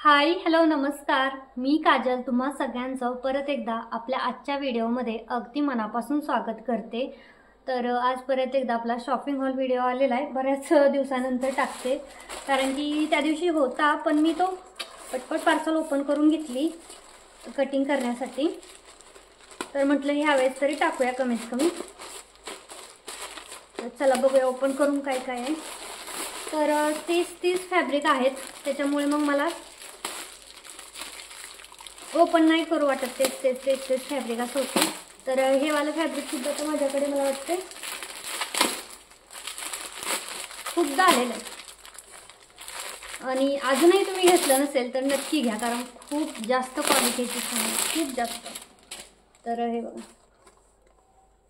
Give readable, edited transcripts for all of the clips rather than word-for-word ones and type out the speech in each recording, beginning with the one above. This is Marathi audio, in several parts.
हाय हॅलो नमस्कार, मी काजल तुम्हा सगळ्यांचं परत एकदा आपल्या आजच्या व्हिडिओमध्ये अगदी मनापासून स्वागत करते। तर आज परत एकदा आपला शॉपिंग हॉल व्हिडिओ आलेला आहे। बऱ्याच दिवसानंतर टाकते कारण की त्या दिवशी होता पण मी तो पटपट पार्सल ओपन करून घेतली कटिंग करण्यासाठी। तर म्हटलं ह्यावेळेस तरी टाकूया कमीत कमी। तर चला बघूया ओपन करून काय काय आहे। तर 30 फॅब्रिक आहेत, त्याच्यामुळे मग मला ओपन नाही करू वाटत तेच फॅब्रिक असं होतं। तर हे वाला फॅब्रिक सुद्धा तर माझ्याकडे मला वाटते खूपदा आलेलं आहे आणि अजूनही तुम्ही घेतलं नसेल तर नक्की घ्या कारण खूप जास्त क्वालिटीची आहे, खूप जास्त। तर हे बघा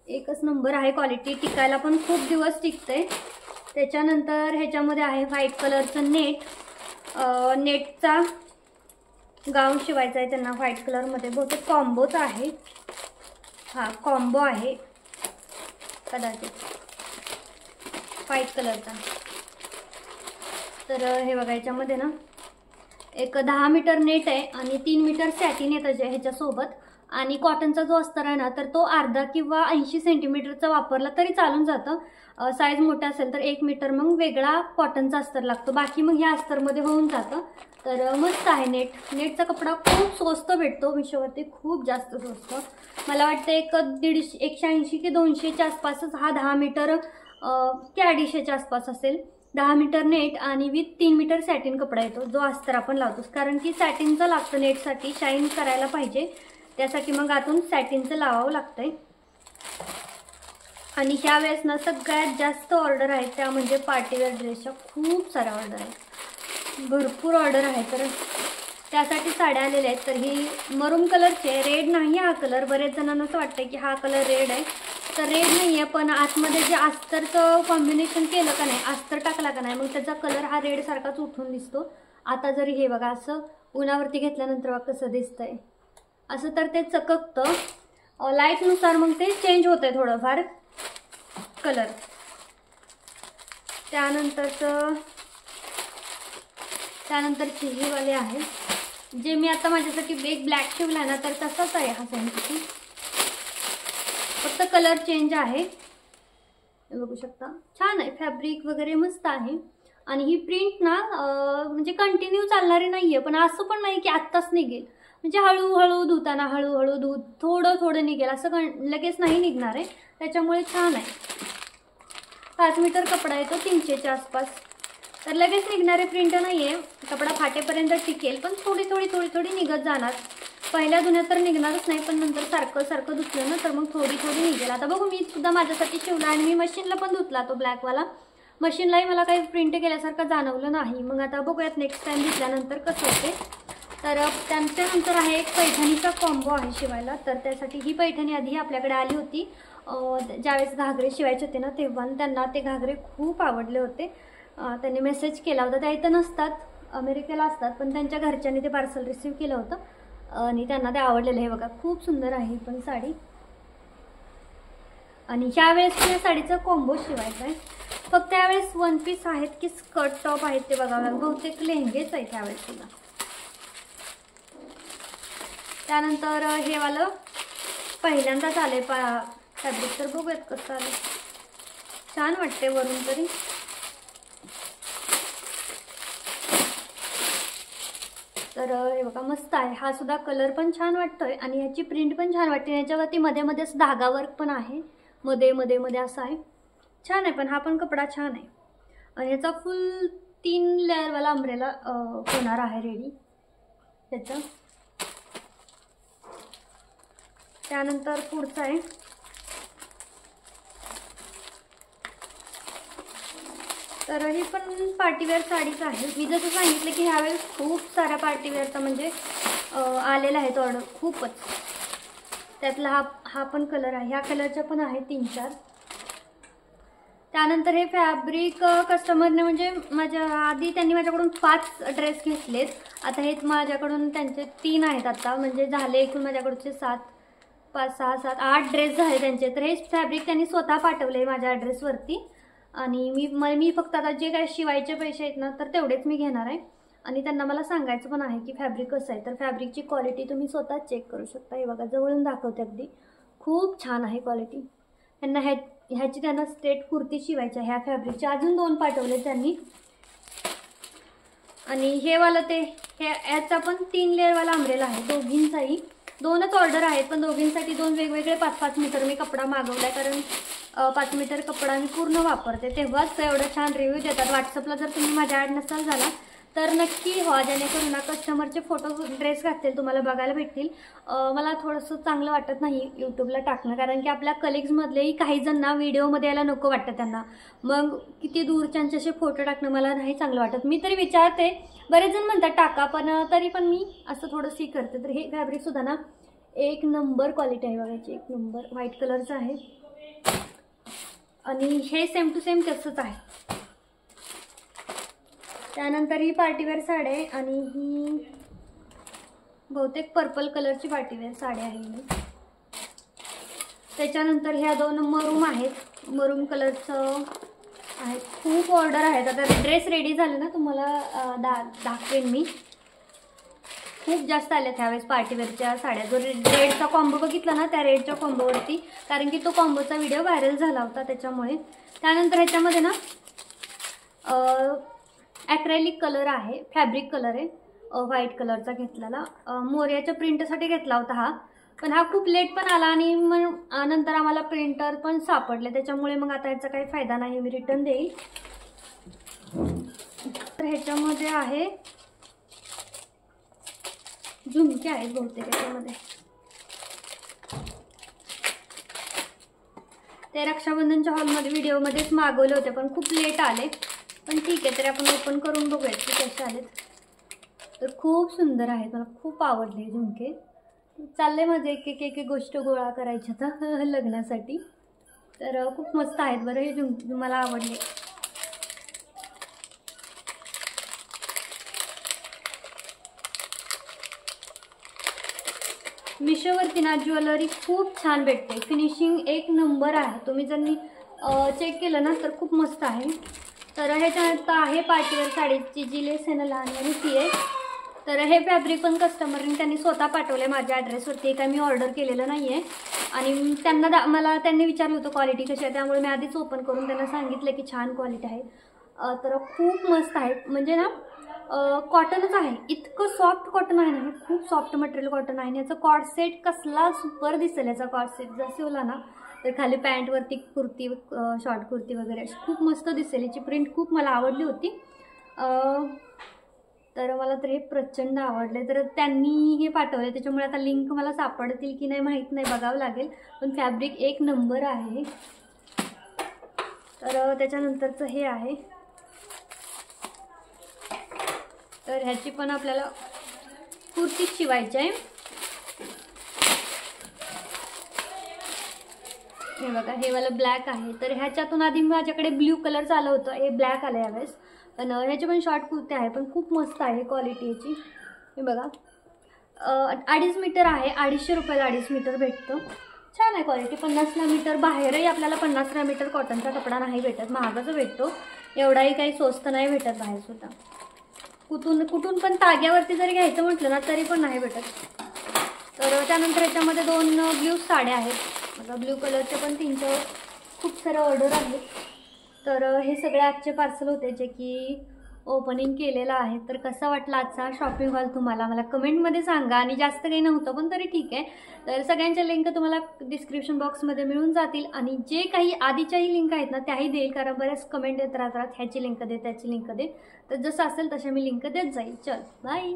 एकच नंबर आहे, क्वालिटी टिकायला पण खूप दिवस टिकते। त्याच्यानंतर ह्याच्यामध्ये आहे व्हाईट कलरचं नेटचा गाऊन शिवायचा आहे त्यांना व्हाईट कलर मध्ये, बहुतेक कॉम्बोच आहे हा, कॉम्बो आहे कदाचित व्हाईट कलरचा। तर हे बघा याच्यामध्ये ना एक 10 मीटर नेट आहे आणि 3 मीटर सॅटिन येतं ह्याच्यासोबत। आणि कॉटनचा जो अस्तर आहे ना तर तो अर्धा किंवा 80 सेंटीमीटरचा वापरला तरी चालून जातं। साईज मोठा असेल तर 1 मीटर मग वेगळा कॉटनचा अस्तर लागतो, बाकी मग ह्या अस्तरमध्ये होऊन जातं। तर मस्त आहे नेटचा कपडा खूप स्वस्त भेटतो मिशोवरती, खूप जास्त स्वस्त। मला वाटतं 180 की 200च्या आसपासच हा 10 मीटर की 250च्या आसपास असेल। 10 मीटर नेट आणि विथ 3 मीटर सॅटिन कपडा येतो जो अस्तर आपण लावतो, कारण की सॅटिनचं लागतं नेटसाठी, शाईन करायला पाहिजे त्यासाठी मग आतून सॅटिनचं लावावं लागतंय। आणि ह्या वेळेस ना सगळ्यात जास्त ऑर्डर आहेत त्या म्हणजे पार्टीवेअर ड्रेसच्या खूप साऱ्या ऑर्डर आहेत, भरपूर ऑर्डर आहे। तर त्यासाठी साड्या आलेल्या आहेत। तर ही मरून कलरचे, रेड नाही हा कलर, बरेच जणांना असं वाटतं की हा कलर रेड आहे, तर रेड नाही आहे पण आतमध्ये जे अस्तरचं कॉम्बिनेशन केलं का नाही, अस्तर टाकला का नाही, मग त्याचा कलर हा रेड सारखाच उठून दिसतो। आता जरी हे बघा असं उन्हावरती घेतल्यानंतर बघा कसं दिसतंय असं, तर ते चककतं लाईटनुसार, मग ते चेंज होतंय थोडंफार कलर। त्यानंतरची ही वाले आहे जे मी आता माझ्यासाठी एक ब्लॅक शिवला ना, तर तसाच आहे हा सेम, फक्त कलर चेंज आहे। बघू शकता छान आहे, फॅब्रिक वगैरे मस्त आहे। आणि ही प्रिंट ना म्हणजे कंटिन्यू चालणारी नाहीये, पण असं पण नाही की आत्ताच निघेल, म्हणजे हळूहळू धुताना हळूहळू थोडं निघेल, असं लगेच नाही निघणार आहे, त्याच्यामुळे छान आहे। 5 मीटर कपडा येतो 300च्या आसपास, तर लगेच निघणारे प्रिंट नाहीये, कपडा फाटेपर्यंत टिकेल पण थोडी निघत जाणार। पहिल्या धुण्यात तर निघणारच नाही, पण नंतर सारखं धुतलं ना तर मग थोडी निघेल। आता बघू, मी सुद्धा माझ्यासाठी शिवला आणि मी मशीनला पण धुतला तो ब्लॅकवाला, मशीनलाही मला काही प्रिंट केल्यासारखं जाणवलं नाही। मग आता बघूयात नेक्स्ट टाइम धुतल्यानंतर कसं होते। तर त्यानंतर आहे एक पैठणीचा कॉम्बो आहे शिवायला। तर त्यासाठी ही पैठणी आधी आपल्याकडे आली होती, ज्यावेळेस घागरे शिवायचे होते ना तेव्हा त्यांना ते घागरे खूप आवडले होते। त्यांनी मेसेज केला होता, त्या इथं नसतात, अमेरिकेला असतात, पण त्यांच्या घरच्यांनी ते पार्सल रिसीव केलं होतं आणि त्यांना ते आवडलेलं आहे। बघा खूप सुंदर आहे पण साडी। आणि ह्यावेळेस या साडीचा कॉम्बो शिवायचा आहे, फक्त त्यावेळेस वन पीस आहेत की स्कर्ट टॉप आहेत ते बघावं लागेल, बहुतेक लेहंगेच आहेत त्यावेळेस सुद्धा। त्यानंतर हे वालं पहिल्यांदाच आले फॅब्रिक, तर बघूयात कसं आलं, छान वाटते वरून तरी। तर हे बघा मस्त आहे, हा सुद्धा कलर पण छान वाटतोय आणि ह्याची प्रिंट पण छान वाटते। याच्यावरती मध्ये असं धागा वर्क पण आहे, मध्ये असं आहे, छान आहे। पण हा पण कपडा छान आहे आणि याचा फुल 3 लेअरवाला अंब्रेला होणार आहे रेडी त्याचा। त्यानंतर पुढचा आहे तर ही पण पार्टीवेअर साडीच आहे। मी जसं सांगितलं की ह्यावेळेस खूप साऱ्या पार्टीवेअरचा म्हणजे आलेला आहे ऑर्डर खूपच, त्यातला हा पण कलर आहे, ह्या कलरच्या पण आहे 3-4। त्यानंतर हे फॅब्रिक कस्टमरने म्हणजे त्यांनी माझ्याकडून 5 ड्रेस घेतलेत, आता हे माझ्याकडून त्यांचे 3 आहेत आता, म्हणजे झाले एकूण माझ्याकडचे 5, 6, 7, 8 ड्रेस झाले त्यांचे। तर हे फॅब्रिक त्यांनी स्वतः पाठवले माझ्या ॲड्रेसवरती आणि मी फक्त आता जे काय शिवायचे पैसे आहेत ना तर तेवढेच मी घेणार आहे। आणि त्यांना मला सांगायचं पण आहे की फॅब्रिक कसं आहे. तर फॅब्रिकची क्वालिटी तुम्ही स्वतः चेक करू शकता. हे बघा जवळून दाखवते, अगदी खूप छान आहे क्वालिटी. त्यांना ह्याची त्यांना स्ट्रेट कुर्ती शिवायची ह्या फॅब्रिकचे. अजून 2 पाठवले त्यांनी. आणि हे वाला याचा पण 3 लेअरवाला अम्ब्रेला आहे. दोघींचाही 2च ऑर्डर आहेत, पण दोघींसाठी 2 वेगवेगळे 5-5 मीटर मी कपडा मागवला आहे. कारण 5 मीटर कपडा मी पूर्ण वापरते, तेव्हाच एवढं छान रिव्ह्यू देतात. व्हॉट्सअपला जर तुम्ही माझ्या ॲड नसाल झाला तर नक्की व्हा, जेणेकरून कस्टमरचे फोटो ड्रेस घातलेले तुम्हाला बघायला भेटतील. मला थोडंसं चांगलं वाटत नाही यूट्यूबला टाकणं, कारण की आपल्या कलिग्समधलेही काही जणांना व्हिडिओमध्ये यायला नको वाटतं. त्यांना मग किती दूरच्यांचे असे फोटो टाकणं मला नाही चांगलं वाटत. मी तरी विचारते, बरेच जण म्हणतात टाका, पण तरी पण मी असं थोडंसं करते. तर हे फॅब्रिकसुद्धा ना 1 नंबर क्वालिटी आहे बघायची, 1 नंबर. व्हाईट कलरचं आहे आणि हे सेम टू सेम तसंच आहे. त्यानंतर ही पार्टीवेअर साडी आहे आणि ही बहुतेक पर्पल कलरची पार्टीवेअर साडी आहे ही. त्याच्यानंतर ह्या 2 मरूम आहेत, मरूम कलरचं आहे. खूप ऑर्डर आहेत. आता ड्रेस रेडी झाले ना तुम्हाला दाखवेन मी. खूप जास्त आल्यात ह्यावेळेस पार्टीवेअरच्या साड्या. जो रेडचा कॉम्बो बघितला ना त्या रेडच्या कॉम्बोवरती, कारण की तो कॉम्बोचा व्हिडिओ व्हायरल झाला होता त्याच्यामुळे. त्यानंतर ह्याच्यामध्ये ना ॲक्रेलिक कलर आहे, फॅब्रिक कलर आहे, व्हाईट कलरचा घेतलेला. मोर्याच्या प्रिंटसाठी घेतला होता हा, पण हा खूप लेट पण आला आणि मग नंतर आम्हाला प्रिंटर पण सापडले, त्याच्यामुळे मग आता ह्याचा काही फायदा नाही, मी रिटर्न देईल. तर ह्याच्यामध्ये आहे झुमके आहेत बहुतेक ह्याच्यामध्ये. ते रक्षाबंधनच्या हॉलमध्ये व्हिडिओमध्येच मागवले होते, पण खूप लेट आले. पण ठीक आहे, तरी आपण ओपन करून बघूयात की कसे आलेत. तर खूप सुंदर आहेत, मला खूप आवडले झुमके. चालले माझे एक गोष्ट गोळा करायची आता लग्नासाठी. तर खूप मस्त आहेत बरं हे झुमके, मला आवडले. मिशोवरती ना ज्वेलरी खूप छान भेटते, फिनिशिंग 1 नंबर आहे. तुम्ही जर चेक केलं ना तर खूप मस्त आहे. तर ह्याच्यानंतर आहे पार्टीवेअर साडीची जी लेस आहे ना लहान आणि ती आहे. तर हे फॅब्रिक पण कस्टमरने त्यांनी स्वतः पाठवले माझ्या ॲड्रेसवरती, काय मी ऑर्डर केलेलं नाही आहे. आणि त्यांना मला त्यांनी विचारलं होतं क्वालिटी कशी आहे, त्यामुळे मी आधीच ओपन करून त्यांना सांगितलं की छान क्वालिटी आहे. तर खूप मस्त आहे. म्हणजे ना कॉटनच आहे, इतकं सॉफ्ट कॉटन आहे ना, खूप सॉफ्ट मटेरियल कॉटन आहे. याचा कॉर्ड सेट कसला सुपर दिसेल. याचा कॉर्ड सेट जर शिवला ना तर खाली पॅन्टवरती कुर्ती, शॉर्ट कुर्ती वगैरे खूप मस्त दिसेल. याची प्रिंट खूप मला आवडली होती. तर मला तर हे प्रचंड आवडले. तर त्यांनी हे पाठवले, त्याच्यामुळे आता लिंक मला सापडतील की नाही माहीत नाही, बघावं लागेल. पण फॅब्रिक 1 नंबर आहे. तर त्याच्यानंतरचं हे आहे. तर ह्याची पण आपल्याला कुर्ती शिवायची आहे. हे बघा, हे वाला ब्लॅक आहे. तर ह्याच्यातून आधी माझ्याकडे ब्ल्यू कलरचं आलं होतं, हे ब्लॅक आलं यावेळेस. पण ह्याचे पण शॉर्ट कुर्ते आहे, पण खूप मस्त आहे क्वालिटी याची. हे बघा 2.5 मीटर आहे, 250 रुपयाला 2.5 मीटर भेटतं. छान आहे क्वालिटी. 50ला मीटर. बाहेरही आपल्याला 50ला मीटर कॉटनचा कपडा नाही भेटत, महागाचा भेटतो. एवढाही काही स्वस्त नाही भेटत बाहेरसुद्धा. कुठून पण ताग्यावरती जरी घ्यायचं म्हटलं ना तरी पण नाही भेटत. तर त्यानंतर याच्यामध्ये 2 ब्ल्यू साड्या आहेत. आता ब्ल्यू कलरचे पण 3 खूप सारे ऑर्डर आहेत. तर हे सगळे आजचे पार्सल होते जे की ओपनिंग केलेलं आहे. तर कसा वाटला आजचा शॉपिंग हॉल तुम्हाला मला कमेंटमध्ये सांगा. आणि जास्त काही नव्हतं पण तरी ठीक आहे. तर सगळ्यांच्या लिंक तुम्हाला डिस्क्रिप्शन बॉक्समध्ये मिळून जातील. आणि जे काही आधीच्याही लिंक आहेत ना त्याही देईल, कारण बऱ्याच कमेंट येत राहतात ह्याची लिंक दे, त्याची लिंक दे. तर जसं असेल तशा मी लिंक देत जाईल. चल बाय.